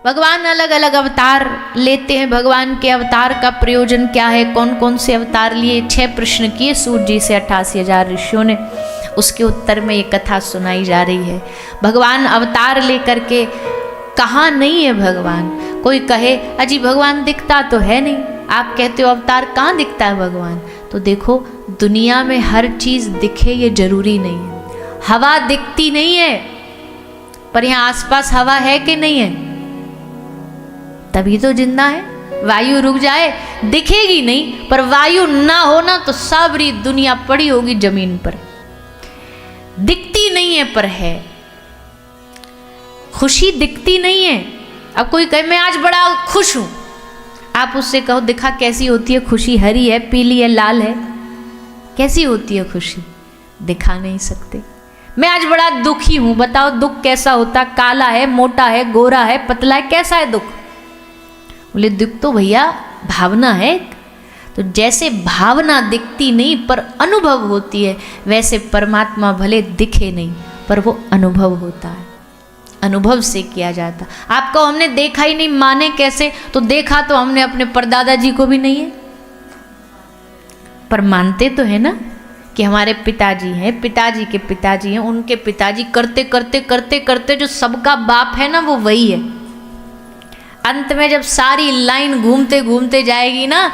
भगवान अलग अलग अवतार लेते हैं। भगवान के अवतार का प्रयोजन क्या है, कौन कौन से अवतार लिए, 6 प्रश्न किए सूत जी से 88,000 ऋषियों ने। उसके उत्तर में ये कथा सुनाई जा रही है। भगवान अवतार लेकर के कहाँ नहीं है भगवान। कोई कहे अजी भगवान दिखता तो है नहीं, आप कहते हो अवतार कहाँ दिखता है भगवान। तो देखो दुनिया में हर चीज़ दिखे ये जरूरी नहीं है। हवा दिखती नहीं है पर यहाँ आसपास हवा है कि नहीं है, तभी तो जिंदा है। वायु रुक जाए दिखेगी नहीं, पर वायु ना होना तो सारी दुनिया पड़ी होगी जमीन पर। दिखती नहीं है पर है। खुशी दिखती नहीं है। अब कोई कहे मैं आज बड़ा खुश हूं, आप उससे कहो दिखा कैसी होती है खुशी, हरी है, पीली है, लाल है, कैसी होती है खुशी, दिखा नहीं सकते। मैं आज बड़ा दुखी हूं, बताओ दुख कैसा होता, काला है, मोटा है, गोरा है, पतला है, कैसा है दुख। बोले दुख तो भैया भावना है। तो जैसे भावना दिखती नहीं पर अनुभव होती है, वैसे परमात्मा भले दिखे नहीं पर वो अनुभव होता है, अनुभव से किया जाता। आपको हमने देखा ही नहीं, माने कैसे। तो देखा तो हमने अपने परदादा जी को भी नहीं है, पर मानते तो है ना कि हमारे पिताजी हैं, पिताजी के पिताजी हैं, उनके पिताजी करते करते करते करते जो सबका बाप है ना वो वही है। अंत में जब सारी लाइन घूमते घूमते जाएगी ना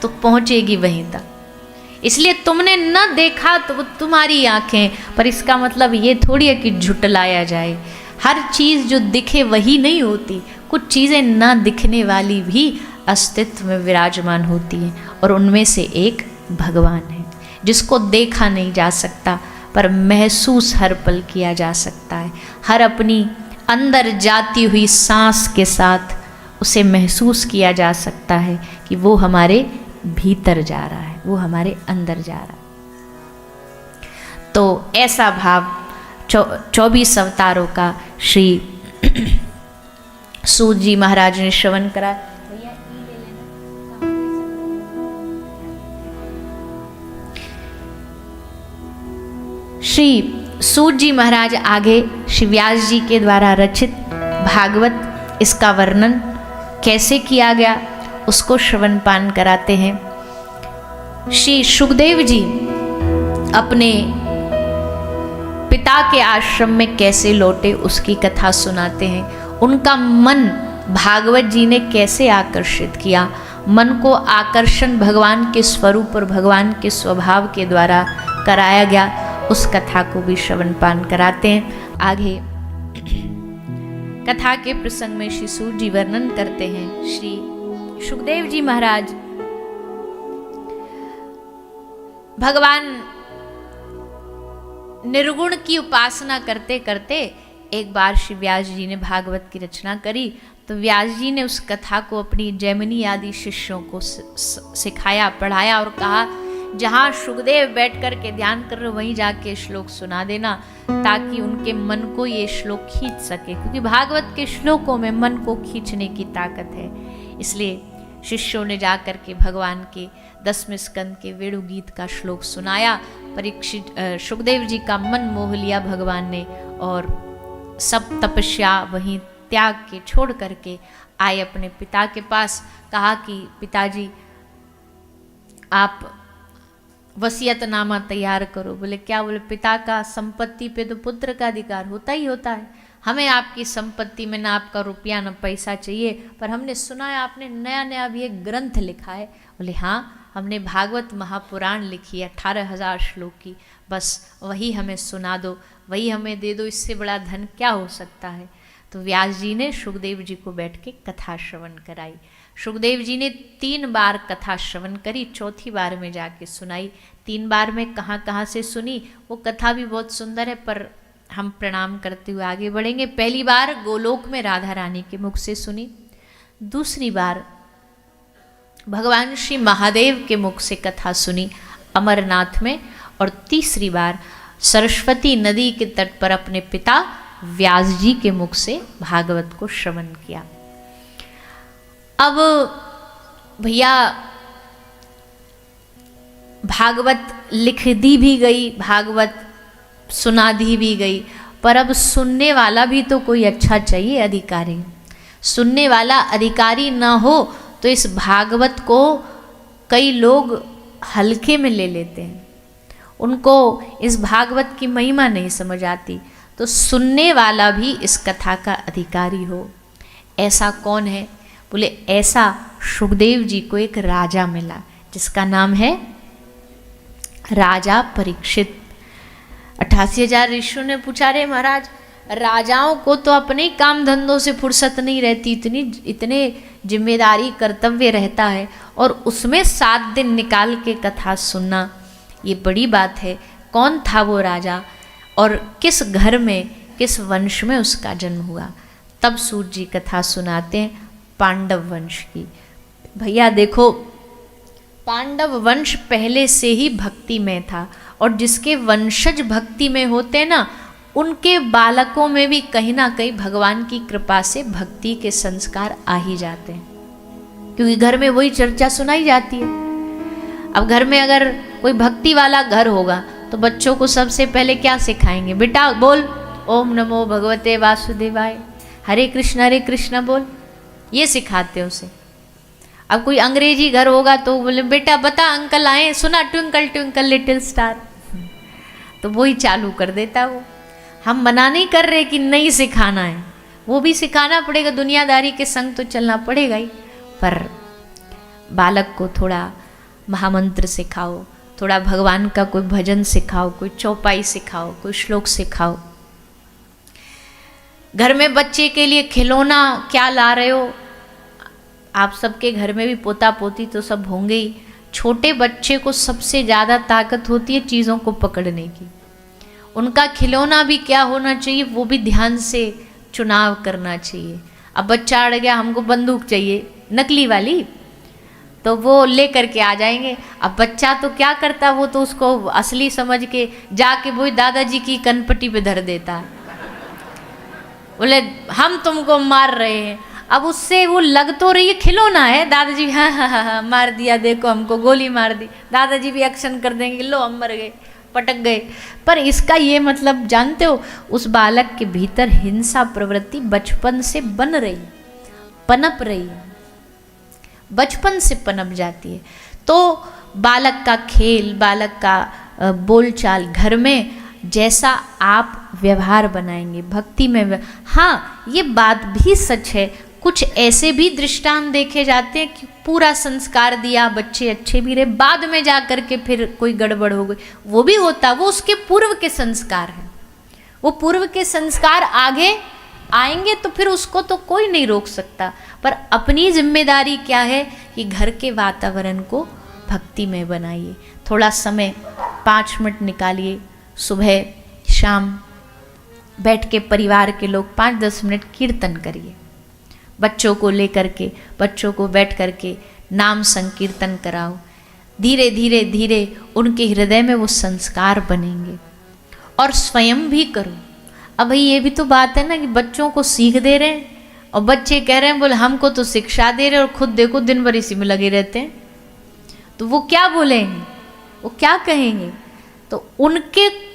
तो पहुंचेगी वहीं तक। इसलिए तुमने न देखा तो वो तुम्हारी आंखें, पर इसका मतलब ये थोड़ी है कि झुटलाया जाए। हर चीज़ जो दिखे वही नहीं होती, कुछ चीज़ें ना दिखने वाली भी अस्तित्व में विराजमान होती हैं, और उनमें से एक भगवान है जिसको देखा नहीं जा सकता पर महसूस हर पल किया जा सकता है। हर अपनी अंदर जाती हुई सांस के साथ उसे महसूस किया जा सकता है कि वो हमारे भीतर जा रहा है, वो हमारे अंदर जा रहा है। तो ऐसा भाव 24 अवतारों का श्री सूत जी महाराज ने श्रवण करा। श्री सूत जी महाराज आगे श्री व्यास जी के द्वारा रचित भागवत, इसका वर्णन कैसे किया गया उसको श्रवण पान कराते हैं। श्री सुखदेव जी अपने पिता के आश्रम में कैसे लौटे उसकी कथा सुनाते हैं। उनका मन भागवत जी ने कैसे आकर्षित किया, मन को आकर्षण भगवान के स्वरूप और भगवान के स्वभाव के द्वारा कराया गया, उस कथा को भी श्रवण पान कराते हैं। आगे कथा के प्रसंग में श्री सूत जी वर्णन करते हैं। श्री सुखदेव जी महाराज भगवान निर्गुण की उपासना करते करते एक बार श्री व्यास जी ने भागवत की रचना करी, तो व्यास जी ने उस कथा को अपनी जैमिनी आदि शिष्यों को सिखाया, पढ़ाया और कहा जहाँ सुखदेव बैठ कर के ध्यान कर रहे वहीं जाके श्लोक सुना देना, ताकि उनके मन को ये श्लोक खींच सके, क्योंकि भागवत के श्लोकों में मन को खींचने की ताकत है। इसलिए शिष्यों ने जाकर के भगवान के 10वें स्कंद के वेणु गीत का श्लोक सुनाया। परीक्षित सुखदेव जी का मन मोह लिया भगवान ने, और सब तपस्या वहीं त्याग के छोड़ करके आए अपने पिता के पास। कहा कि पिताजी आप वसीयतनामा तैयार करो। बोले क्या? बोले पिता का संपत्ति पे तो पुत्र का अधिकार होता ही होता है, हमें आपकी संपत्ति में ना आपका रुपया ना पैसा चाहिए, पर हमने सुना है आपने नया नया भी एक ग्रंथ लिखा है। बोले हाँ, हमने भागवत महापुराण लिखी है 18,000 श्लोक की, बस वही हमें सुना दो, वही हमें दे दो, इससे बड़ा धन क्या हो सकता है। तो व्यास जी ने सुखदेव जी को बैठ के कथा श्रवण कराई। सुखदेव जी ने 3 बार कथा श्रवण करी, चौथी बार में जाके सुनाई। 3 बार में कहाँ कहाँ से सुनी वो कथा भी बहुत सुंदर है, पर हम प्रणाम करते हुए आगे बढ़ेंगे। पहली बार गोलोक में राधा रानी के मुख से सुनी, दूसरी बार भगवान श्री महादेव के मुख से कथा सुनी अमरनाथ में, और तीसरी बार सरस्वती नदी के तट पर अपने पिता व्यास जी के मुख से भागवत को श्रवण किया। अब भैया भागवत लिख दी भी गई, भागवत सुना दी भी गई, पर अब सुनने वाला भी तो कोई अच्छा चाहिए, अधिकारी। सुनने वाला अधिकारी ना हो तो इस भागवत को कई लोग हल्के में ले लेते हैं, उनको इस भागवत की महिमा नहीं समझ आती। तो सुनने वाला भी इस कथा का अधिकारी हो, ऐसा कौन है? बोले ऐसा सुखदेव जी को एक राजा मिला जिसका नाम है राजा परीक्षित। 88,000 ऋषियों ने पूछा, रे महाराज, राजाओं को तो अपने ही काम धंधों से फुर्सत नहीं रहती, इतने जिम्मेदारी कर्तव्य रहता है, और उसमें 7 दिन निकाल के कथा सुनना ये बड़ी बात है। कौन था वो राजा और किस घर में, किस वंश में उसका जन्म हुआ? तब सूत जी कथा सुनाते हैं पांडव वंश की। भैया देखो, पांडव वंश पहले से ही भक्ति में था, और जिसके वंशज भक्ति में होते हैं ना, उनके बालकों में भी कहीं ना कहीं भगवान की कृपा से भक्ति के संस्कार आ ही जाते हैं, क्योंकि घर में वही चर्चा सुनाई जाती है। अब घर में अगर कोई भक्ति वाला घर होगा तो बच्चों को सबसे पहले क्या सिखाएंगे? बेटा बोल ओम नमो भगवते वासुदेवाय, हरे कृष्णा बोल, ये सिखाते हैं उसे। अब कोई अंग्रेजी घर होगा तो बोले बेटा बता अंकल आए, सुना ट्विंकल ट्विंकल लिटिल स्टार, तो वही चालू कर देता वो। हम मना नहीं कर रहे कि नहीं सिखाना है, वो भी सिखाना पड़ेगा, दुनियादारी के संग तो चलना पड़ेगा ही, पर बालक को थोड़ा महामंत्र सिखाओ, थोड़ा भगवान का कोई भजन सिखाओ, कोई चौपाई सिखाओ, कोई श्लोक सिखाओ। घर में बच्चे के लिए खिलौना क्या ला रहे हो? आप सबके घर में भी पोता पोती तो सब होंगे ही। छोटे बच्चे को सबसे ज़्यादा ताकत होती है चीज़ों को पकड़ने की। उनका खिलौना भी क्या होना चाहिए वो भी ध्यान से चुनाव करना चाहिए। अब बच्चा अड़ गया, हमको बंदूक चाहिए नकली वाली, तो वो ले करके आ जाएंगे। अब बच्चा तो क्या करता, वो तो उसको असली समझ के जाके वही दादाजी की कनपट्टी पे धर देता, बोले हम तुमको मार रहे हैं। अब उससे वो लग तो रही है खिलौना है, दादाजी हाँ मार दिया, देखो हमको गोली मार दी, दादाजी भी एक्शन कर देंगे, लो हम मर गए, पटक गए। पर इसका ये मतलब जानते हो, उस बालक के भीतर हिंसा प्रवृत्ति बचपन से बन रही, पनप रही है, बचपन से पनप जाती है। तो बालक का खेल, बालक का बोलचाल, घर में जैसा आप व्यवहार बनाएंगे भक्ति में। हाँ, ये बात भी सच है, कुछ ऐसे भी दृष्टांत देखे जाते हैं कि पूरा संस्कार दिया, बच्चे अच्छे भी रहे, बाद में जा कर के फिर कोई गड़बड़ हो गई, वो भी होता, वो उसके पूर्व के संस्कार हैं। वो पूर्व के संस्कार आगे आएंगे तो फिर उसको तो कोई नहीं रोक सकता। पर अपनी जिम्मेदारी क्या है कि घर के वातावरण को भक्ति में बनाइए। थोड़ा समय 5 मिनट निकालिए, सुबह शाम बैठ के परिवार के लोग 5-10 मिनट कीर्तन करिए। बच्चों को लेकर के, बच्चों को बैठ कर के नाम संकीर्तन कराओ। धीरे धीरे धीरे उनके हृदय में वो संस्कार बनेंगे। और स्वयं भी करो। अब भाई ये भी तो बात है ना कि बच्चों को सीख दे रहे हैं और बच्चे कह रहे हैं बोले हमको तो शिक्षा दे रहे हैं, और खुद देखो दिन भर इसी में लगे रहते हैं, तो वो क्या बोलेंगे, वो क्या कहेंगे? तो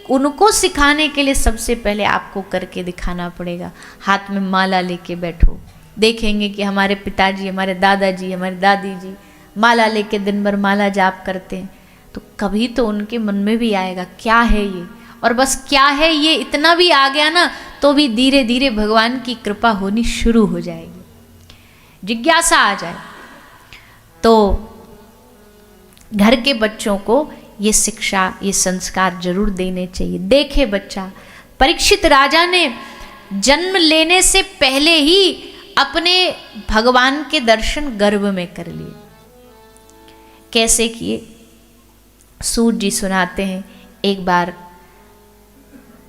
उनको सिखाने के लिए सबसे पहले आपको करके दिखाना पड़ेगा। हाथ में माला लेके बैठो, देखेंगे कि हमारे पिताजी, हमारे दादाजी, हमारी दादी जी माला लेके दिन भर माला जाप करते हैं, तो कभी तो उनके मन में भी आएगा क्या है ये, और बस क्या है ये इतना भी आ गया ना तो भी धीरे धीरे भगवान की कृपा होनी शुरू हो जाएगी, जिज्ञासा आ जाए। तो घर के बच्चों को ये शिक्षा, ये संस्कार जरूर देने चाहिए। देखे बच्चा, परीक्षित राजा ने जन्म लेने से पहले ही अपने भगवान के दर्शन गर्भ में कर लिए। कैसे किए? सूत जी सुनाते हैं, एक बार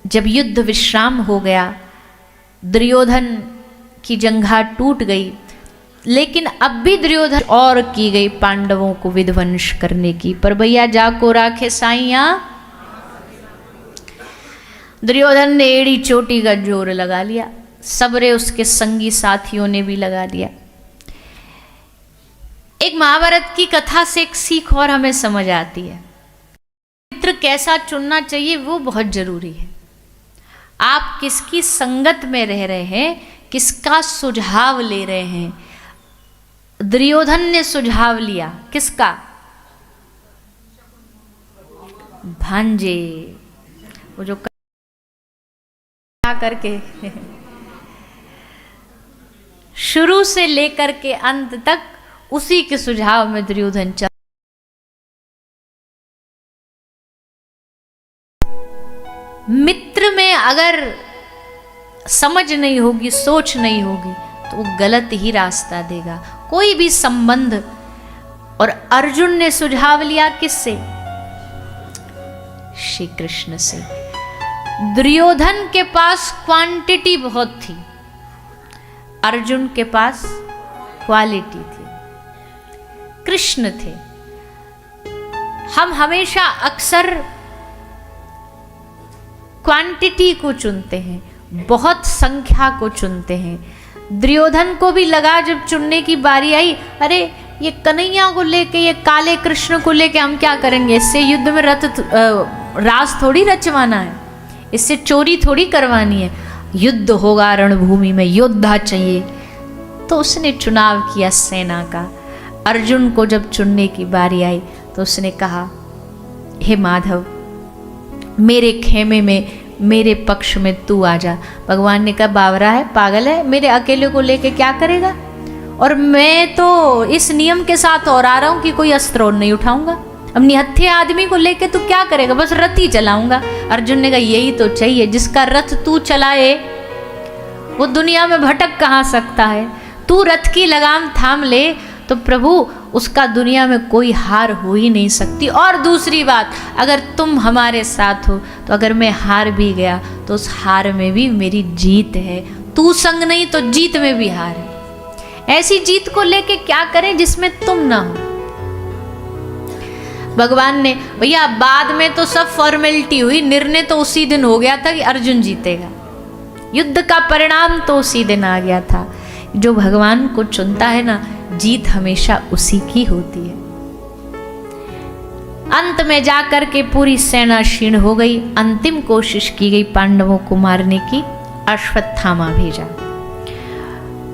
जब युद्ध विश्राम हो गया, दुर्योधन की जंघा टूट गई, लेकिन अब भी दुर्योधन और की गई पांडवों को विध्वंस करने की, पर भैया जाको राखे साइया। दुर्योधन ने एड़ी चोटी का जोर लगा लिया, सबरे उसके संगी साथियों ने भी लगा लिया। एक महाभारत की कथा से एक सीख और हमें समझ आती है, मित्र कैसा चुनना चाहिए वो बहुत जरूरी है। आप किसकी संगत में रह रहे हैं, किसका सुझाव ले रहे हैं? दुर्योधन ने सुझाव लिया, किसका? भांजे, वो जो करके शुरू से लेकर के अंत तक उसी के सुझाव में दुर्योधन चल। मित्र में अगर समझ नहीं होगी, सोच नहीं होगी, तो वो गलत ही रास्ता देगा, कोई भी संबंध। और अर्जुन ने सुझाव लिया किससे? श्री कृष्ण से। दुर्योधन के पास क्वांटिटी बहुत थी, अर्जुन के पास क्वालिटी थी, कृष्ण थे। हम हमेशा अक्सर क्वांटिटी को चुनते हैं, बहुत संख्या को चुनते हैं। दुर्योधन को भी लगा जब चुनने की बारी आई, अरे ये कन्हैया को लेके, ये काले कृष्ण को लेके हम क्या करेंगे? इससे युद्ध में रास थोड़ी रचवाना है, इससे चोरी थोड़ी करवानी है, युद्ध होगा रणभूमि में, योद्धा चाहिए। तो उसने चुनाव किया सेना का। अर्जुन को जब चुनने की बारी आई तो उसने कहा, हे माधव, मेरे खेमे में, मेरे पक्ष में तू आ जा। भगवान ने कहा, बावरा है, पागल है, मेरे अकेले को लेके क्या करेगा? और मैं तो इस नियम के साथ और आ रहा हूं कि कोई अस्त्र नहीं उठाऊंगा, अब निहत्थे आदमी को लेके तू क्या करेगा? बस रथ ही चलाऊंगा। अर्जुन ने कहा, यही तो चाहिए, जिसका रथ तू चलाए वो दुनिया में भटक कहाँ सकता है। तू रथ की लगाम थाम ले तो प्रभु उसका दुनिया में कोई हार हो ही नहीं सकती। और दूसरी बात, अगर तुम हमारे साथ हो तो अगर मैं हार भी गया तो उस हार में भी मेरी जीत है। तू संग नहीं तो जीत में भी हार है। ऐसी जीत को लेके क्या करें जिसमें तुम ना हो। भगवान ने, भैया बाद में तो सब फॉर्मेलिटी हुई, निर्णय तो उसी दिन हो गया था कि अर्जुन जीतेगा, युद्ध का परिणाम तो उसी दिन आ गया था। जो भगवान को चुनता है ना, जीत हमेशा उसी की होती है। अंत में जाकर के पूरी सेना क्षीण हो गई। अंतिम कोशिश की गई पांडवों को मारने की। अश्वत्थामा भेजा।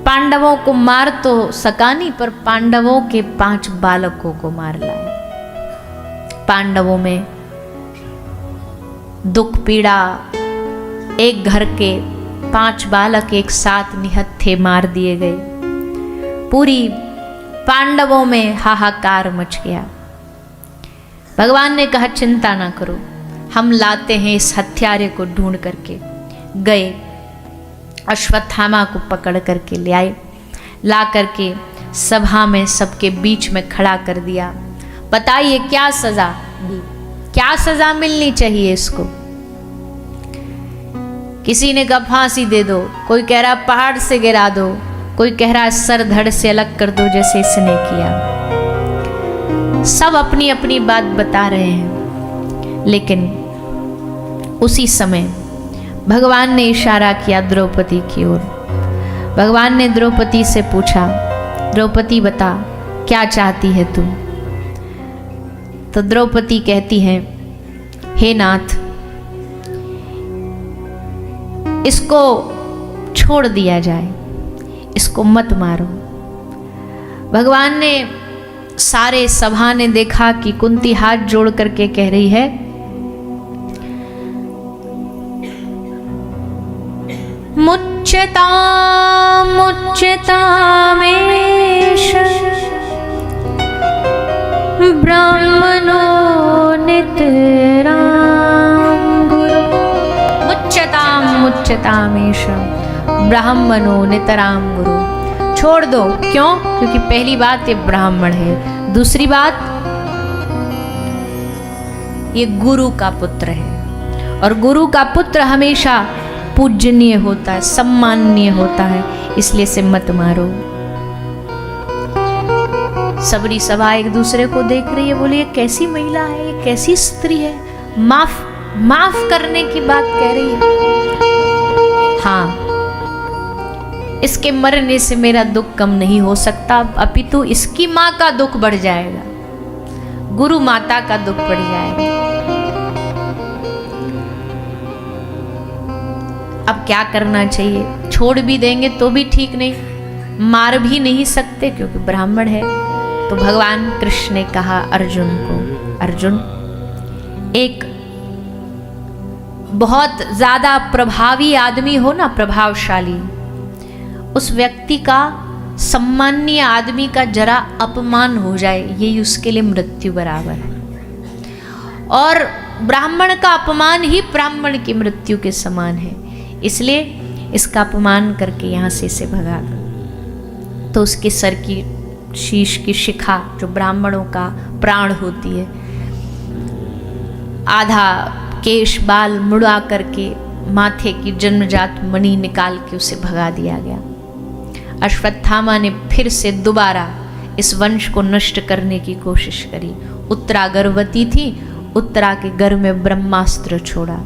पांडवों को मार तो सका नहीं, पर पांडवों के 5 बालकों को मार लाए। पांडवों में दुख पीड़ा, एक घर के 5 बालक एक साथ निहत्थे मार दिए गए। पूरी पांडवों में हाहाकार मच गया। भगवान ने कहा, चिंता ना करो, हम लाते हैं इस हत्यारे को ढूंढ करके। गए, अश्वत्थामा को पकड़ करके ले आए, ला करके सभा में सबके बीच में खड़ा कर दिया। बताइए क्या सजा दी, क्या सजा मिलनी चाहिए इसको? किसी ने कहा फांसी दे दो, कोई कह रहा पहाड़ से गिरा दो, कोई कह रहा सर धड़ से अलग कर दो जैसे इसने किया। सब अपनी अपनी बात बता रहे हैं। लेकिन उसी समय भगवान ने इशारा किया द्रौपदी की ओर। भगवान ने द्रौपदी से पूछा, द्रौपदी बता क्या चाहती है तू? तो द्रौपदी कहती है, हे नाथ, इसको छोड़ दिया जाए, इसको मत मारो। भगवान ने, सारे सभा ने देखा कि कुंती हाथ जोड़ करके कह रही है, मुच्यताम मुच्यतामेष ब्राह्मणो नितराम गुरु। मुच्यताम मुच्यतामेष ब्राह्मणो नितराम गुरु। छोड़ दो। क्यों? क्योंकि पहली बात ये ब्राह्मण है, दूसरी बात ये गुरु का पुत्र है, और गुरु का पुत्र हमेशा पूजनीय होता है, सम्माननीय होता है, इसलिए से मत मारो। सबरी सभा एक दूसरे को देख रही है, बोली ये कैसी महिला है, ये कैसी स्त्री है, माफ करने की बात कह रही है। हाँ, इसके मरने से मेरा दुख कम नहीं हो सकता, अपितु इसकी माँ का दुख बढ़ जाएगा, गुरु माता का दुख बढ़ जाएगा। अब क्या करना चाहिए? छोड़ भी देंगे तो भी ठीक नहीं, मार भी नहीं सकते क्योंकि ब्राह्मण है। तो भगवान कृष्ण ने कहा अर्जुन को, अर्जुन, एक बहुत ज्यादा प्रभावी आदमी हो ना, प्रभावशाली, उस व्यक्ति का, सम्मानीय आदमी का जरा अपमान हो जाए, यही उसके लिए मृत्यु बराबर है। और ब्राह्मण का अपमान ही ब्राह्मण की मृत्यु के समान है, इसलिए इसका अपमान करके यहां से इसे भगा दो। तो उसके सर की, शीश की शिखा, जो ब्राह्मणों का प्राण होती है, आधा केश बाल मुड़ा करके माथे की जन्मजात मणि निकाल के उसे भगा दिया गया। अश्वत्थामा ने फिर से दोबारा इस वंश को नष्ट करने की कोशिश करी। उत्तरा गर्भवती थी, उत्तरा के गर्भ में ब्रह्मास्त्र छोड़ा।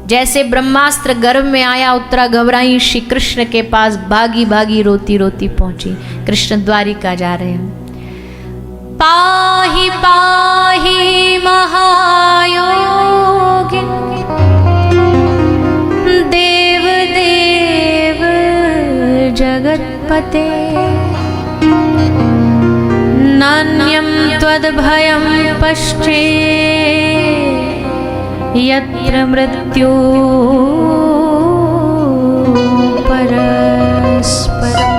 जैसे ब्रह्मास्त्र गर्भ में आया, उत्तरा घबराई, श्री कृष्ण के पास भागी भागी रोती रोती पहुंची। कृष्ण द्वारिका जा रहे हैं। पाहि पाहि महायोगिन देव देव जगत्पते, नान्यं त्वद्भयं पश्चे यत्र मृत्यु परस्परम्।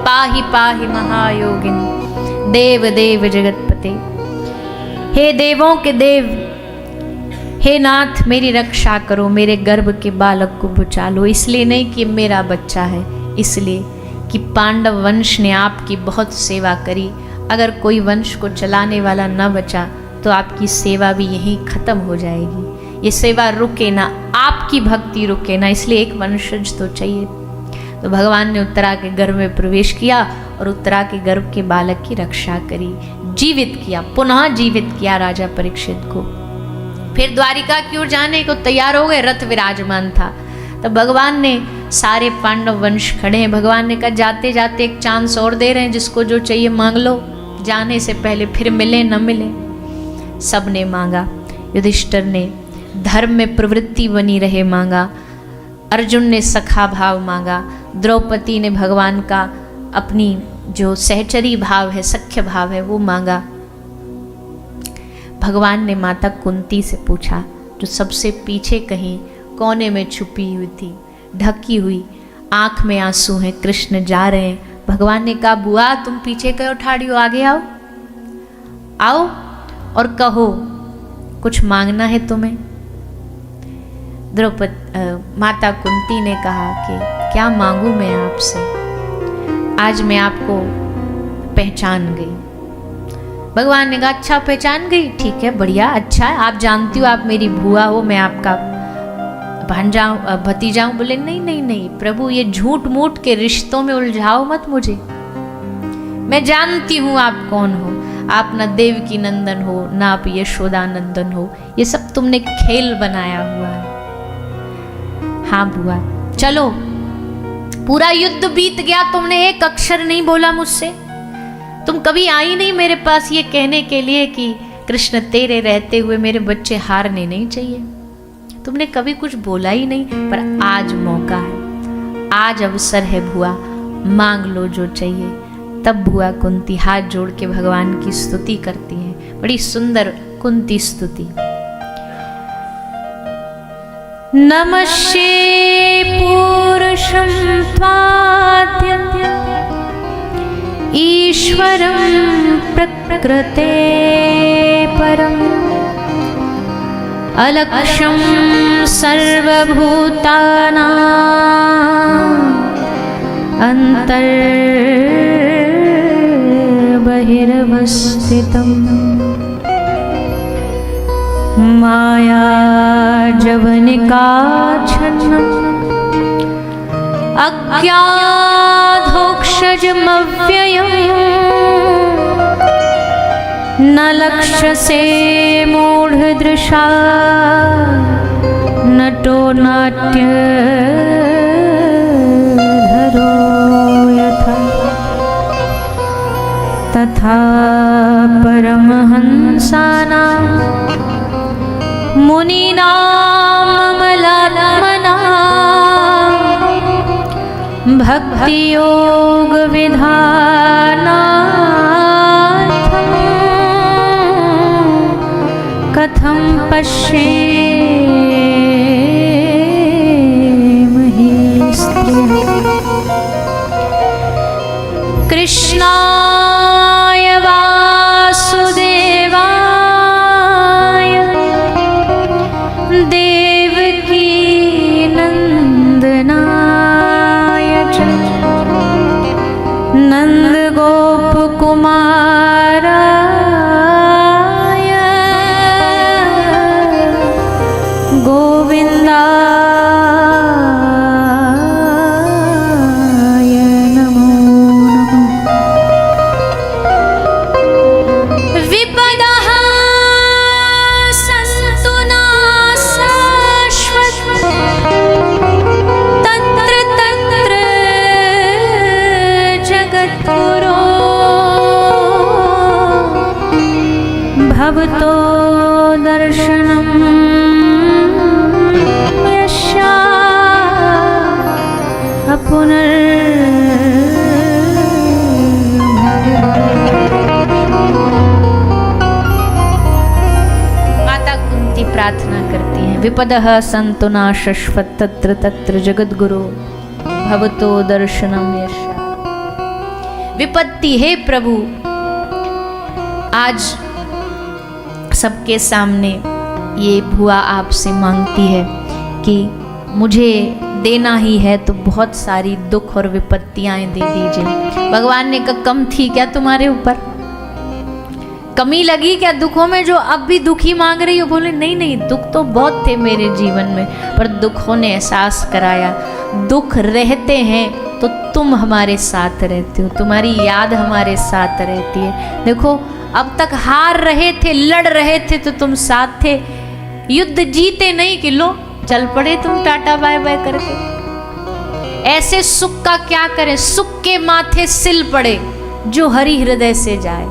पाहि पाहि महायोगिन देव देव जगतपते, हे देवों के देव, हे नाथ मेरी रक्षा करो, मेरे गर्भ के बालक को बचा लो। इसलिए नहीं कि मेरा बच्चा है, इसलिए कि पांडव वंश ने आपकी बहुत सेवा करी। अगर कोई वंश को चलाने वाला न बचा तो आपकी सेवा भी यहीं खत्म हो जाएगी। ये सेवा रुके ना, आपकी भक्ति रुके ना, इसलिए एक वंशज तो चाहिए। तो भगवान ने उत्तरा के गर्भ में प्रवेश किया और उत्तरा के गर्भ के बालक की रक्षा करी, जीवित किया, पुनः जीवित किया राजा परीक्षित को। फिर द्वारिका की ओर जाने को तैयार हो गए, रथ विराजमान था। तब भगवान ने, सारे पांडव वंश खड़े हैं, भगवान ने कहा जाते जाते एक चांस और दे रहे हैं, जिसको जो चाहिए मांग लो, जाने से पहले फिर मिले न मिले। सबने मांगा। युधिष्ठिर ने धर्म में प्रवृत्ति बनी रहे मांगा, अर्जुन ने सखा भाव मांगा, द्रौपदी ने भगवान का अपनी जो सहचरी भाव है, सख्य भाव है, वो मांगा। भगवान ने माता कुंती से पूछा, जो सबसे पीछे कहीं कोने में छुपी हुई थी, ढकी हुई, आंख में आंसू हैं, कृष्ण जा रहे हैं। भगवान ने कहा बुआ तुम पीछे क्यों ठाड़ी हो, आगे आओ, आओ और कहो कुछ मांगना है तुम्हें। माता कुंती ने कहा कि क्या मांगू मैं आपसे, आज मैं आपको पहचान गई। भगवान ने कहा अच्छा पहचान गई, ठीक है बढ़िया, अच्छा है, आप जानती हो आप मेरी बुआ हो, मैं आपका भांजा भतीजा हूं। बोले नहीं नहीं नहीं प्रभु, ये झूठ मूठ के रिश्तों में उलझाओ मत मुझे, मैं जानती हूं आप कौन हो, आप न देवकी नंदन हो न आप यशोदा नंदन हो, ये सब तुमने खेल बनाया हुआ है। हाँ बुआ चलो, पूरा युद्ध बीत गया, तुमने एक अक्षर नहीं बोला मुझसे, तुम कभी आई नहीं मेरे पास ये कहने के लिए कि कृष्ण तेरे रहते हुए मेरे बच्चे हारने नहीं चाहिए, तुमने कभी कुछ बोला ही नहीं। पर आज मौका है, आज अवसर है बुआ, मांग लो जो चाहिए। तब बुआ कुंती हाथ जोड़ के भगवान की स्तुति करती हैं, बड़ी सुंदर कुंती स्तुति। नमस्ये पूरुषं त्वाद्य ईश्वरं प्रकृते परम् अलक्ष्यं सर्वभूतानां बहिरवस्थितम् माया जवनिकाच्छन्नम् अज्ञाधोक्षजमव्ययम् न लक्ष्यसे मूढदृशा नटो नाट्यधरो यथा तथा परमहंसानां मुनीनां अमलानां भक्ति योग विधानार्थं कथं पश्येमहि स्त्रियः। कृष्णाय वासुदेवाय देवकी नंदनाय च नंदगोपकुमाराय गोविन्दाय नमो नमः। विपदः सन्तु नाशाश्वत तत्र तत्र जगद्गुरो भवतो दर्शनं यस्याः माता कुंती प्रार्थना करती हैं, विपदः सन्तु नाशश्वत तत्र तत्र जगद्गुरो भवतो दर्शनम यस्याः। विपत्ति है प्रभु, आज सबके सामने ये भुआ आपसे मांगती है कि मुझे देना ही है तो बहुत सारी दुख और विपत्तियां दे दीजिए। भगवान ने कहा कम थी क्या तुम्हारे ऊपर, कमी लगी क्या दुखों में जो अब भी दुखी मांग रही हो? बोले नहीं नहीं, दुख तो बहुत थे मेरे जीवन में, पर दुखों ने एहसास कराया दुख रहते हैं तो तुम हमारे साथ रहते हो, तुम्हारी याद हमारे साथ रहती है। देखो अब तक हार रहे थे, लड़ रहे थे तो तुम साथ थे, युद्ध जीते नहीं कि लो चल पड़े तुम टाटा बाय बाय करके। ऐसे सुख का क्या करें, सुख के माथे सिल पड़े जो हरि हृदय से जाए।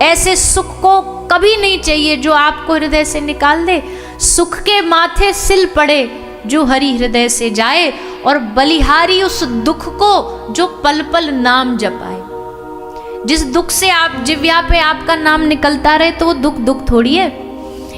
ऐसे सुख को कभी नहीं चाहिए जो आपको हृदय से निकाल दे। सुख के माथे सिल पड़े जो हरि हृदय से जाए, और बलिहारी उस दुख को जो पल पल नाम जपाए। जिस दुख से आप जिव्या पे आपका नाम निकलता रहे तो वो दुख दुख थोड़ी है।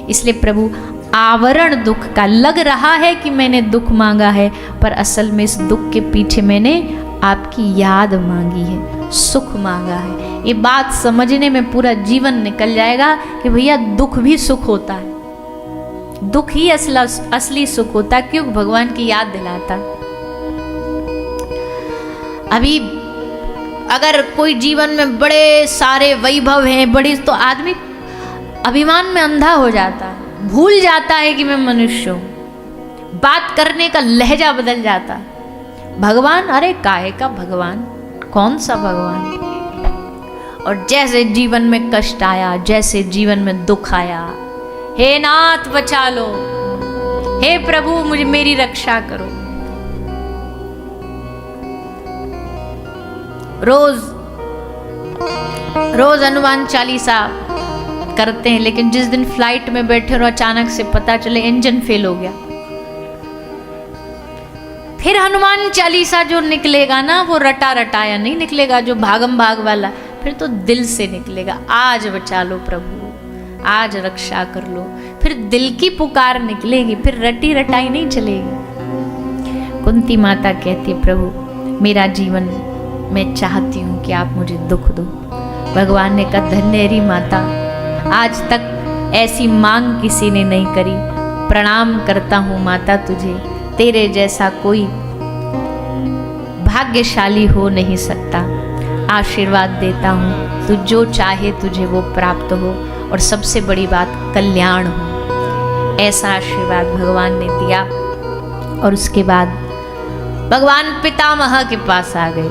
इसलिए प्रभु आवरण दुख का लग रहा है कि मैंने दुख मांगा है, पर असल में इस दुख के पीछे मैंने आपकी याद मांगी है, सुख मांगा है। ये बात समझने में पूरा जीवन निकल जाएगा कि भैया दुख भी सुख होता है, दुख ही असली सुख होता है, क्योंकि भगवान की याद दिलाता। अभी अगर कोई जीवन में बड़े सारे वैभव हैं, बड़ी, तो आदमी अभिमान में अंधा हो जाता है, भूल जाता है कि मैं मनुष्य हूं, बात करने का लहजा बदल जाता है। भगवान, अरे काहे का भगवान, कौन सा भगवान? और जैसे जीवन में कष्ट आया, जैसे जीवन में दुख आया, हे नाथ बचा लो, हे प्रभु मुझे मेरी रक्षा करो। रोज हनुमान चालीसा करते हैं, लेकिन जिस दिन फ्लाइट में बैठे और अचानक से पता चले इंजन फेल हो गया, फिर हनुमान चालीसा जो निकलेगा ना वो रटा रटाया नहीं निकलेगा, जो भागम भाग वाला, फिर तो दिल से निकलेगा, आज बचा लो प्रभु, आज रक्षा कर लो। फिर दिल की पुकार निकलेगी, फिर रटी रटाई नहीं चलेगी। कुंती माता कहती है प्रभु मेरा जीवन मैं चाहती हूँ कि आप मुझे दुख दो। भगवान ने कहा धन्यरी माता, आज तक ऐसी मांग किसी ने नहीं करी, प्रणाम करता हूँ माता तुझे, तेरे जैसा कोई भाग्यशाली हो नहीं सकता। आशीर्वाद देता हूँ तू जो चाहे तुझे वो प्राप्त हो, और सबसे बड़ी बात कल्याण हो। ऐसा आशीर्वाद भगवान ने दिया। और उसके बाद भगवान पितामह के पास आ गए,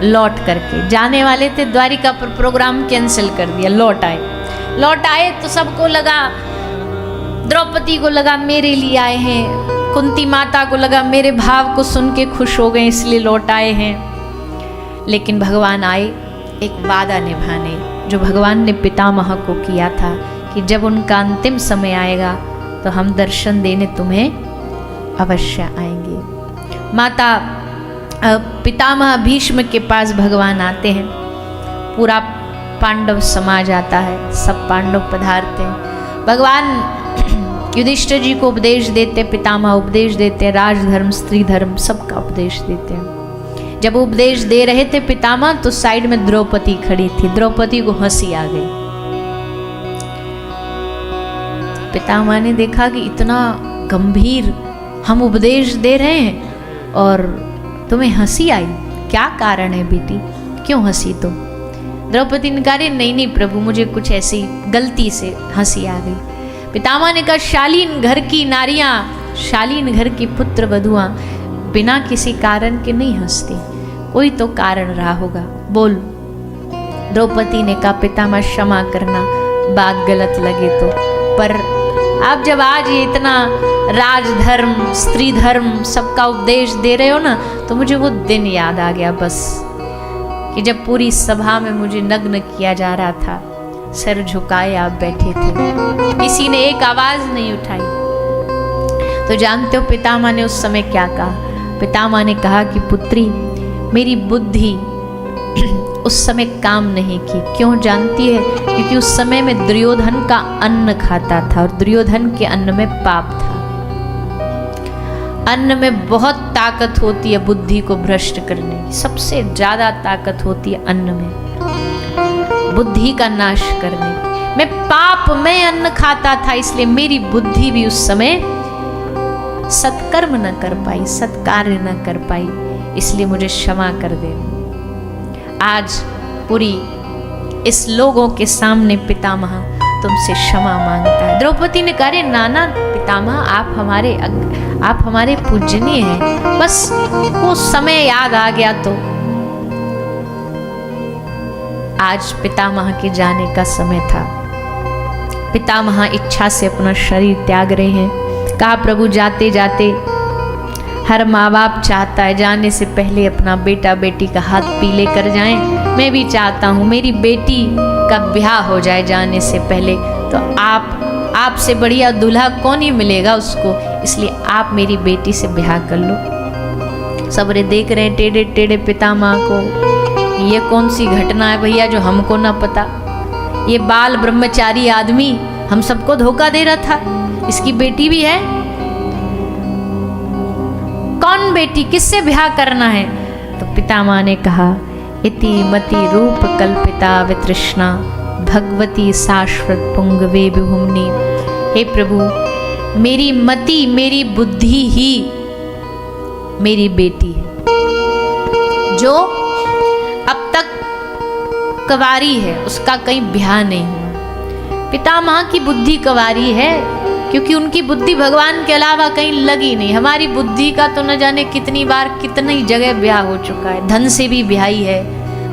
लौट करके जाने वाले थे, द्वारिका पर प्रोग्राम कैंसिल कर दिया, लौट आए तो सबको लगा, द्रौपदी को लगा मेरे लिए आए हैं, कुंती माता को लगा मेरे भाव को सुन के खुश हो गए इसलिए लौट आए हैं। लेकिन भगवान आए एक वादा निभाने, जो भगवान ने पितामह को किया था कि जब उनका अंतिम समय आएगा तो हम दर्शन देने तुम्हें अवश्य आएंगे। माता पितामह भीष्म के पास भगवान आते हैं, पूरा पांडव समाज आता है, सब पांडव पधारते हैं। भगवान युधिष्ठिर जी को उपदेश देते, पितामह उपदेश देते, राजधर्म स्त्री धर्म सबका उपदेश देते हैं। जब उपदेश दे रहे थे पितामह, तो साइड में द्रौपदी खड़ी थी। द्रौपदी को हंसी आ गई। पितामह ने देखा कि इतना गंभीर हम उपदेश दे रहे हैं और तुम्हें हंसी आई, क्या कारण है बेटी, क्यों हंसी तुम? द्रौपदी ने कहा, नहीं प्रभु, मुझे कुछ ऐसी गलती से हंसी आ गई। पितामह ने कहा, शालीन घर की नारियां, शालीन घर की पुत्र वधुआं बिना किसी कारण के नहीं हंसती, कोई तो कारण रहा होगा, बोल। द्रौपदी ने कहा, पितामह क्षमा करना, बात गलत लगे तो, पर आप जब आज ये इतना राजधर्म स्त्री धर्म सबका उपदेश दे रहे हो ना, तो मुझे वो दिन याद आ गया बस, कि जब पूरी सभा में मुझे नग्न किया जा रहा था, सर झुकाए आप बैठे थे, किसी ने एक आवाज नहीं उठाई। तो जानते हो पितामह ने उस समय क्या कहा? पितामह ने कहा कि पुत्री, मेरी बुद्धि उस समय काम नहीं की। क्यों जानती है? क्योंकि उस समय में दुर्योधन का अन्न खाता था और दुर्योधन के अन्न में पाप था। अन्न में बहुत ताकत होती है बुद्धि को भ्रष्ट करने की, सबसे ज्यादा ताकत होती है अन्न में, बुद्धि का नाश करने की। मैं पाप में अन्न खाता था, इसलिए मेरी बुद्धि भी उस समय सत्कर्म न कर पाई, सत्कार्य न कर पाई, इसलिए मुझे क्षमा कर दे। आज पूरी इस लोगों के सामने पितामह तुमसे क्षमा मांगता है। द्रौपदी ने कहा, नाना पितामह, आप हमारे पूजनीय हैं, बस वो समय याद आ गया तो। आज पितामह के जाने का समय था। पितामह इच्छा से अपना शरीर त्याग रहे हैं। कहा, प्रभु जाते जाते हर माँ बाप चाहता है जाने से पहले अपना बेटा बेटी का हाथ पीले कर जाएं। मैं भी चाहता हूँ मेरी बेटी का ब्याह हो जाए जाने से पहले, तो आपसे बढ़िया दूल्हा कौन ही मिलेगा उसको, इसलिए आप मेरी बेटी से ब्याह कर लो। सबरे देख रहे हैं टेढ़े टेढ़े पितामह को, ये कौन सी घटना है भैया जो हमको ना पता? ये बाल ब्रह्मचारी आदमी हम सबको धोखा दे रहा था, इसकी बेटी भी है। कौन बेटी, किससे ब्याह करना है? तो पितामह ने कहा, इति मति रूप कल्पिता वितृष्णा भगवती शाश्वत पुंगवे विभुम्नि। हे प्रभु, मेरी मति मेरी बुद्धि ही मेरी बेटी है, जो अब तक कवारी है, उसका कहीं ब्याह नहीं हुआ। पितामह की बुद्धि कवारी है क्योंकि उनकी बुद्धि भगवान के अलावा कहीं लगी नहीं। हमारी बुद्धि का तो न जाने कितनी बार कितनी जगह ब्याह हो चुका है, धन से भी ब्याही है,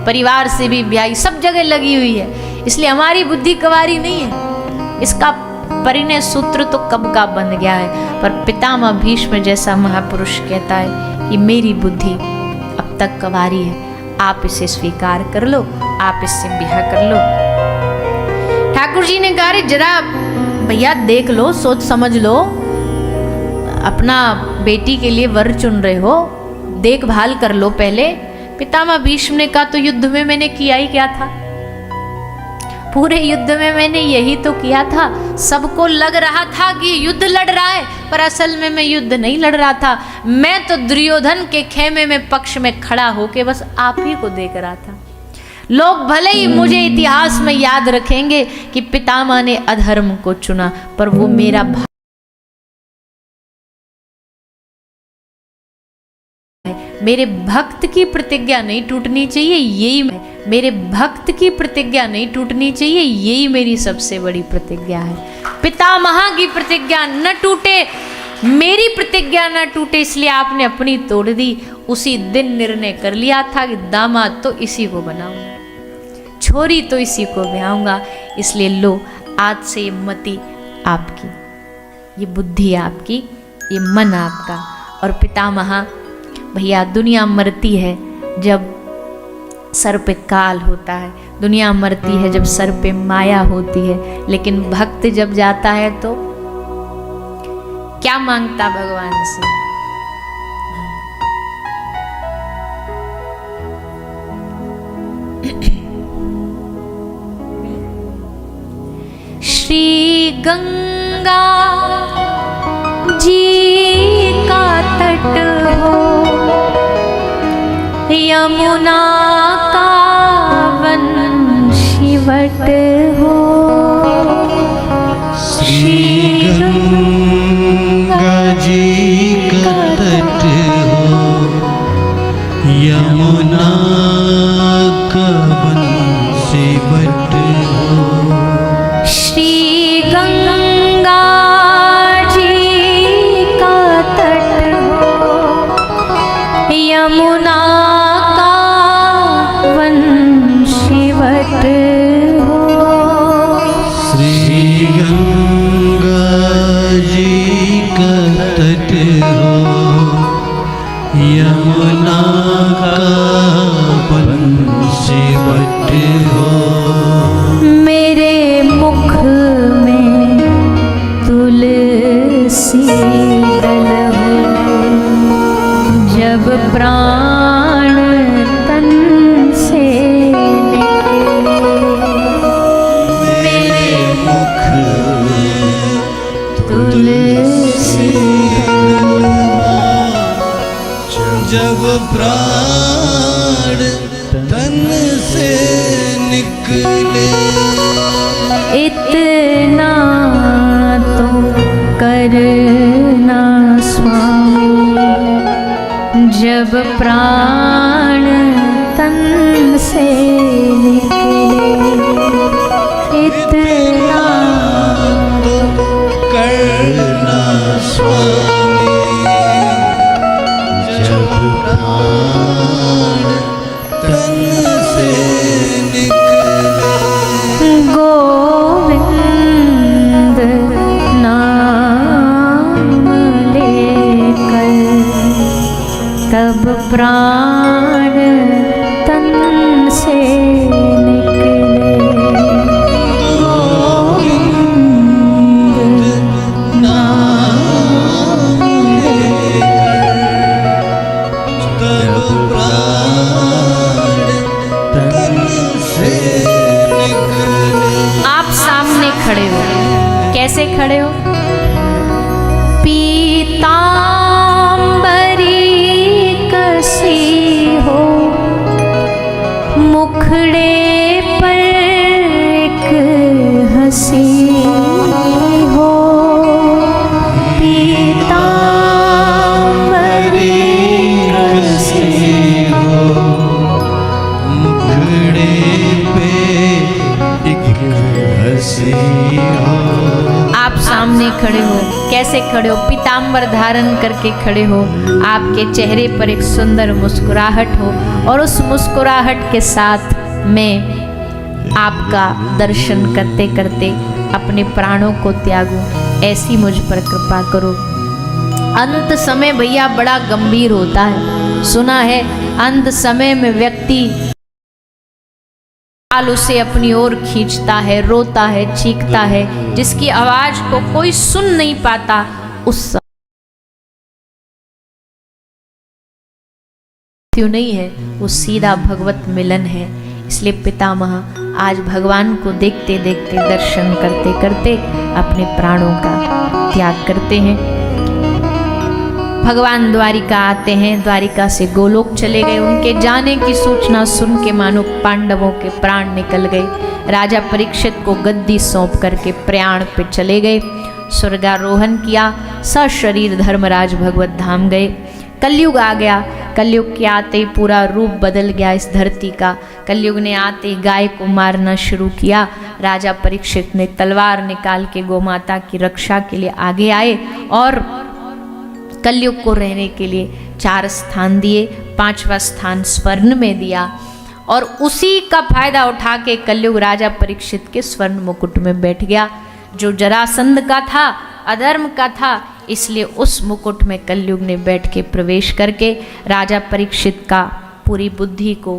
परिवार से भी ब्याही, सब जगह लगी हुई है, इसलिए हमारी बुद्धि कवारी नहीं है। इसका परिणय सूत्र तो कब का बन गया है, पर पितामह भीष्म जैसा महापुरुष कहता है कि मेरी बुद्धि अब तक कवारी है, आप इसे स्वीकार कर लो, आप इससे ब्याह कर लो। ठाकुर जी ने कहा, जरा भैया देख लो, सोच समझ लो, अपना बेटी के लिए वर चुन रहे हो, देखभाल कर लो पहले। पितामह भीष्म ने कहा, तो युद्ध में मैंने किया ही क्या था? पूरे युद्ध में मैंने यही तो किया था। सबको लग रहा था कि युद्ध लड़ रहा है, पर असल में मैं युद्ध नहीं लड़ रहा था। मैं तो दुर्योधन के खेमे में पक्ष में खड़ा होके बस आप ही को देख रहा था। लोग भले ही मुझे इतिहास में याद रखेंगे कि पितामह ने अधर्म को चुना, पर वो मेरा भाई, मेरे भक्त की प्रतिज्ञा नहीं टूटनी चाहिए, यही मेरे भक्त की प्रतिज्ञा नहीं टूटनी चाहिए, यही मेरी सबसे बड़ी प्रतिज्ञा है। पितामह की प्रतिज्ञा न टूटे, मेरी प्रतिज्ञा न टूटे, इसलिए आपने अपनी तोड़ दी। उसी दिन निर्णय कर लिया था कि दामाद तो इसी को बनाऊंगा, छोरी तो इसी को ब्याहूंगा। इसलिए लो, आज से ये मति आपकी, ये बुद्धि आपकी, ये मन आपका। और पितामह भैया, दुनिया मरती है जब सर पे काल होता है, दुनिया मरती है जब सर पे माया होती है, लेकिन भक्त जब जाता है तो क्या मांगता भगवान से? श्री गंगा जी का तट हो, यमुना का वंशीवट हो। श्री गंगा जी का तट हो, यमुना का वंशीवट हो। श्री गंगा जी का तट हो, यमुना का वंशीवट हो। श्री गंगा जी का तट हो, यमुना का वंशीवट हो। मेरे मुख में तुलसी दल हो, जब प्राण तन से निकले। मेरे मुख तुलसी जब प्राण तन से निकले। इतना तो करना स्वामी, जब प्राण तन से निकले। इतना तो करना स्वामी, जब प्राण तन से निकले। गोविंद नाम लेकर तब प्राण तन से निकले। गोविंद नाम तब प्राण तन से निकले। आप सामने खड़े हो, कैसे खड़े हो? पीतांबरी कसी हो, मुखड़े पर एक हंसी हो। पीतांबरी कसी हो, मुखड़े पे एक हंसी हो। आप सामने खड़े हो, कैसे खड़े हो? पीतांबर धारण करके खड़े हो। आपके चेहरे पर एक सुंदर मुस्कुराहट हो, और उस मुस्कुराहट के साथ मैं आपका दर्शन करते करते अपने प्राणों को त्यागूं, ऐसी मुझ पर कृपा करो। अंत समय भैया बड़ा गंभीर होता है। सुना है अंत समय में व्यक्ति उसे अपनी ओर खींचता है, रोता है, चीखता है, जिसकी आवाज को कोई सुन नहीं पाता। उस मृत्यु नहीं है, वो सीधा भगवत मिलन है। इसलिए पितामह आज भगवान को देखते देखते, दर्शन करते करते अपने प्राणों का त्याग करते हैं। भगवान द्वारिका आते हैं, द्वारिका से गोलोक चले गए। उनके जाने की सूचना सुन के मानो पांडवों के प्राण निकल गए। राजा परीक्षित को गद्दी सौंप करके प्रयाण पे चले गए, स्वर्गारोहण किया। सशरीर धर्मराज भगवत धाम गए। कलयुग आ गया। कलयुग के आते ही पूरा रूप बदल गया इस धरती का। कलयुग ने आते ही गाय को मारना शुरू किया। राजा परीक्षित ने तलवार निकाल के गोमाता की रक्षा के लिए आगे आए और कलयुग को रहने के लिए 4 स्थान दिए। 5वां स्थान स्वर्ण में दिया, और उसी का फायदा उठा के कलयुग राजा परीक्षित के स्वर्ण मुकुट में बैठ गया। जो जरासंध का था, अधर्म का था, इसलिए उस मुकुट में कलयुग ने बैठ के प्रवेश करके राजा परीक्षित का पूरी बुद्धि को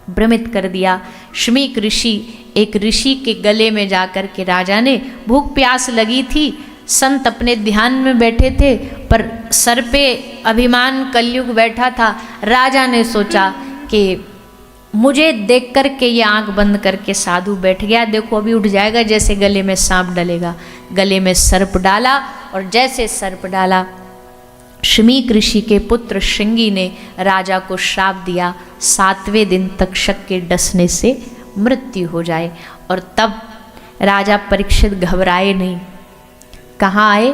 भ्रमित कर दिया। शमीक ऋषि, एक ऋषि के गले में जाकर के राजा ने, भूख प्यास लगी थी, संत अपने ध्यान में बैठे थे, पर सर पे अभिमान कलयुग बैठा था। राजा ने सोचा कि मुझे देख कर के ये आंख बंद करके साधु बैठ गया। देखो अभी उठ जाएगा, जैसे गले में सांप डलेगा। गले में सर्प डाला और जैसे सर्प डाला, शमीक ऋषि के पुत्र श्रृंगी ने राजा को श्राप दिया 7वें दिन तक शक के डसने से मृत्यु हो जाए। और तब राजा परीक्षित घबराए नहीं। कहाँ आए?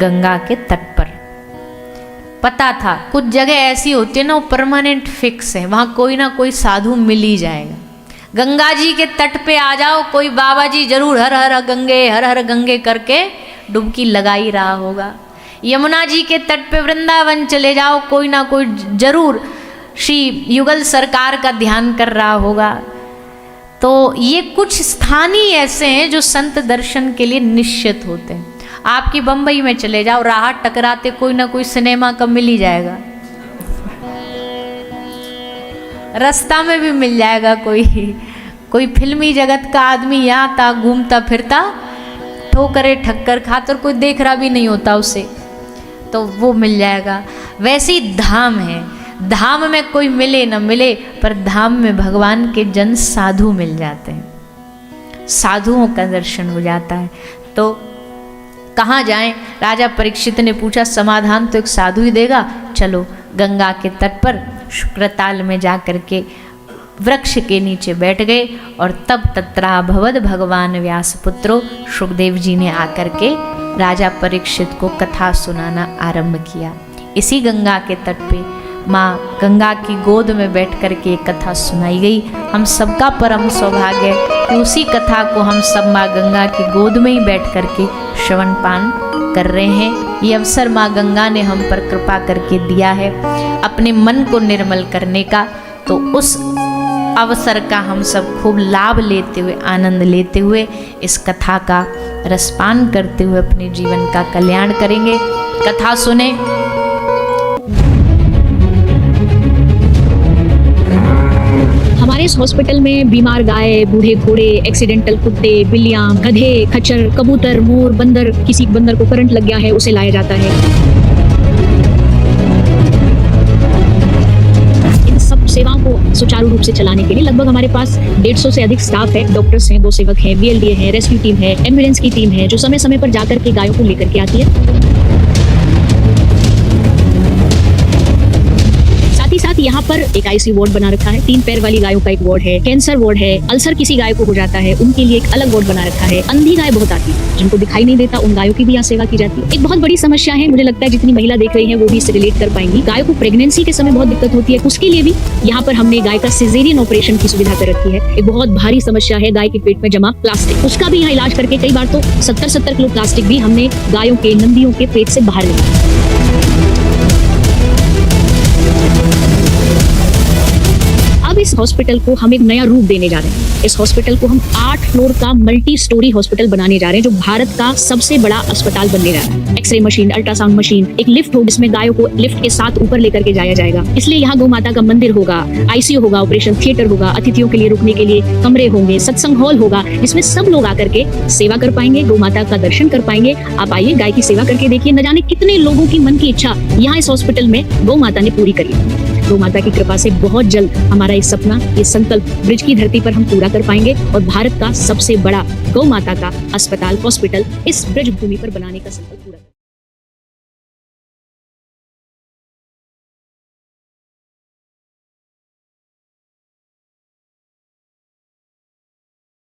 गंगा के तट पर। पता था कुछ जगह ऐसी होती है ना, वो परमानेंट फिक्स है, वहाँ कोई ना कोई साधु मिल ही जाएगा। गंगा जी के तट पे आ जाओ, कोई बाबा जी जरूर हर हर गंगे करके डुबकी लगा ही रहा होगा। यमुना जी के तट पे वृंदावन चले जाओ, कोई ना कोई जरूर श्री युगल सरकार का ध्यान कर रहा होगा। तो ये कुछ स्थान ही ऐसे हैं जो संत दर्शन के लिए निश्चित होते हैं। आपकी बम्बई में चले जाओ, राह टकराते कोई ना कोई सिनेमा का मिल ही जाएगा, रास्ता में भी मिल जाएगा कोई फिल्मी जगत का आदमी यहाँ था घूमता फिरता, ठोकरे ठक्कर खातर कोई देख रहा भी नहीं होता उसे, तो वो मिल जाएगा। वैसे ही धाम है, धाम में कोई मिले न मिले, पर धाम में भगवान के जन साधु मिल जाते हैं, साधुओं का दर्शन हो जाता है। तो कहाँ जाएं? राजा परीक्षित ने पूछा, समाधान तो एक साधु ही देगा। चलो गंगा के तट पर शुक्रताल में जा कर के वृक्ष के नीचे बैठ गए। और तब तत्राभवद भगवान व्यासपुत्रो, सुखदेव जी ने आकर के राजा परीक्षित को कथा सुनाना आरंभ किया। इसी गंगा के तट पे माँ गंगा की गोद में बैठ कर के कथा सुनाई गई। हम सबका परम सौभाग्य है कि उसी कथा को हम सब माँ गंगा की गोद में ही बैठ कर के श्रवण पान कर रहे हैं। ये अवसर माँ गंगा ने हम पर कृपा करके दिया है अपने मन को निर्मल करने का। तो उस अवसर का हम सब खूब लाभ लेते हुए, आनंद लेते हुए, इस कथा का रसपान करते हुए अपने जीवन का कल्याण करेंगे। कथा सुने। हमारे इस हॉस्पिटल में बीमार गाय, बूढ़े घोड़े, एक्सीडेंटल कुत्ते, बिल्लियां, गधे, खच्चर, कबूतर, मोर, बंदर, किसी बंदर को करंट लग गया है उसे लाया जाता है। इन सब सेवाओं को सुचारू रूप से चलाने के लिए लगभग हमारे पास 150 से अधिक स्टाफ है। डॉक्टर्स हैं, गोसेवक हैं, BLDA हैं, रेस्क्यू टीम है, एम्बुलेंस की टीम है जो समय समय पर जाकर के गायों को लेकर के आती है। साथ यहाँ पर एक ICU वार्ड बना रखा है। 3 पैर वाली गायों का एक वार्ड है, कैंसर वार्ड है, अल्सर किसी गाय को हो जाता है उनके लिए एक अलग वार्ड बना रखा है। अंधी गाय बहुत आती है जिनको दिखाई नहीं देता, उन गायों की भी यहाँ सेवा की जाती है। एक बहुत बड़ी समस्या है, मुझे लगता है जितनी महिला देख रही है वो भी इससे रिलेट कर पाएंगी। गायों को प्रेगनेंसी के समय बहुत दिक्कत होती है, उसके लिए भी यहाँ पर हमने गाय का सिजेरियन ऑपरेशन की सुविधा कर रखी है। एक बहुत भारी समस्या है गाय के पेट में जमा प्लास्टिक, उसका भी यहाँ इलाज करके कई बार तो 70-70 किलो प्लास्टिक भी हमने गायों के, नंदियों के पेट से बाहर निकाला। अब इस हॉस्पिटल को हम एक नया रूप देने जा रहे हैं। इस हॉस्पिटल को हम 8 फ्लोर का मल्टी स्टोरी हॉस्पिटल बनाने जा रहे हैं जो भारत का सबसे बड़ा अस्पताल बनने जा रहा है। एक्सरे मशीन, अल्ट्रासाउंड मशीन, एक लिफ्ट हो जिसमें गायों को लिफ्ट के साथ ऊपर लेकर के जाया जाएगा। इसलिए यहाँ गौ माता का मंदिर होगा, ICU होगा, ऑपरेशन थिएटर होगा, अतिथियों के लिए रुकने के लिए कमरे होंगे, सत्संग हॉल होगा जिसमें सब लोग आकर के सेवा कर पाएंगे, गौ माता का दर्शन कर पाएंगे। आप आइए, गाय की सेवा करके देखिए, न जाने कितने लोगों की मन की इच्छा यहाँ इस हॉस्पिटल में गौ माता ने पूरी करी। गौ माता की कृपा से बहुत जल्द हमारा ये सपना, ये संकल्प ब्रिज की धरती पर हम पूरा कर पाएंगे और भारत का सबसे बड़ा गौ माता का अस्पताल, हॉस्पिटल इस ब्रिज भूमि पर बनाने का संकल्प पूरा